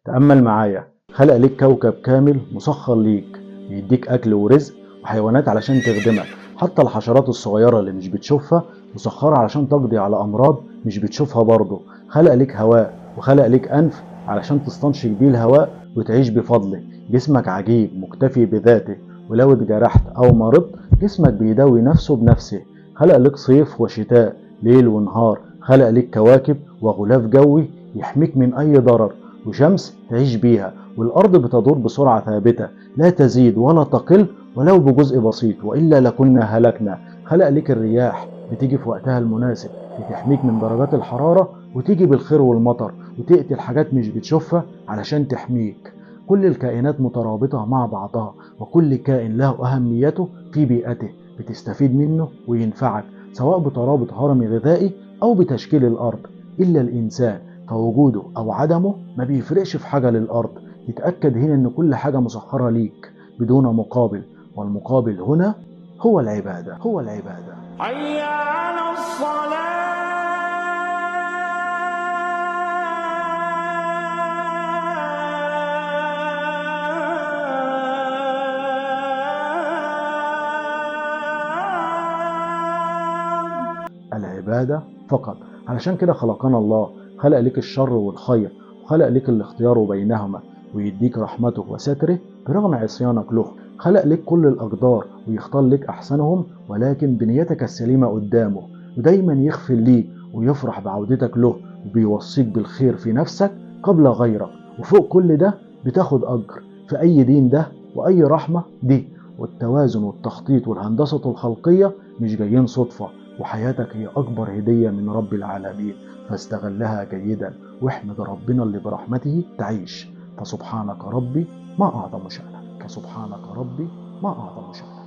تأمل معايا، خلق ليك كوكب كامل مسخر ليك، بيديك أكل ورزق وحيوانات علشان تخدمك. حتى الحشرات الصغيرة اللي مش بتشوفها مسخرة علشان تقضي على أمراض مش بتشوفها برضه. خلق ليك هواء وخلق ليك أنف علشان تستنشق بيه الهواء وتعيش بفضله. جسمك عجيب مكتفي بذاته، ولو اتجرحت أو مرضت جسمك بيداوي نفسه بنفسه. خلق ليك صيف وشتاء، ليل ونهار. خلق ليك كواكب وغلاف جوي يحميك من أي ضرر، وشمس تعيش بيها. والأرض بتدور بسرعة ثابتة لا تزيد ولا تقل ولو بجزء بسيط، وإلا لكنا هلكنا. خلق لك الرياح بتيجي في وقتها المناسب، بتحميك من درجات الحرارة وتيجي بالخير والمطر، وتقتل حاجات مش بتشوفها علشان تحميك. كل الكائنات مترابطة مع بعضها، وكل كائن له أهميته في بيئته، بتستفيد منه وينفعك سواء بترابط هرمي غذائي أو بتشكيل الأرض. إلا الإنسان فوجوده أو عدمه ما بيفرقش في حاجة للأرض. يتأكد هنا إن كل حاجة مسخرة ليك بدون مقابل، والمقابل هنا هو العبادة. هو العبادة. حي على الصلاة. العبادة فقط. علشان كده خلقنا الله، خلق لك الشر والخير، وخلق لك الاختيار بينهما، ويديك رحمته وستره برغم عصيانك له. خلق لك كل الأقدار ويختار لك أحسنهم، ولكن بنيتك السليمة قدامه، ودايما يغفر ليك ويفرح بعودتك له، وبيوصيك بالخير في نفسك قبل غيرك. وفوق كل ده بتاخد أجر في أي دين ده وأي رحمة دي. والتوازن والتخطيط والهندسة الخلقية مش جايين صدفة، وحياتك هي أكبر هدية من رب العالمين، فاستغلها جيدا واحمد ربنا اللي برحمته تعيش. فسبحانك ربي ما أعظم شأنك، فسبحانك ربي ما أعظم شأنك.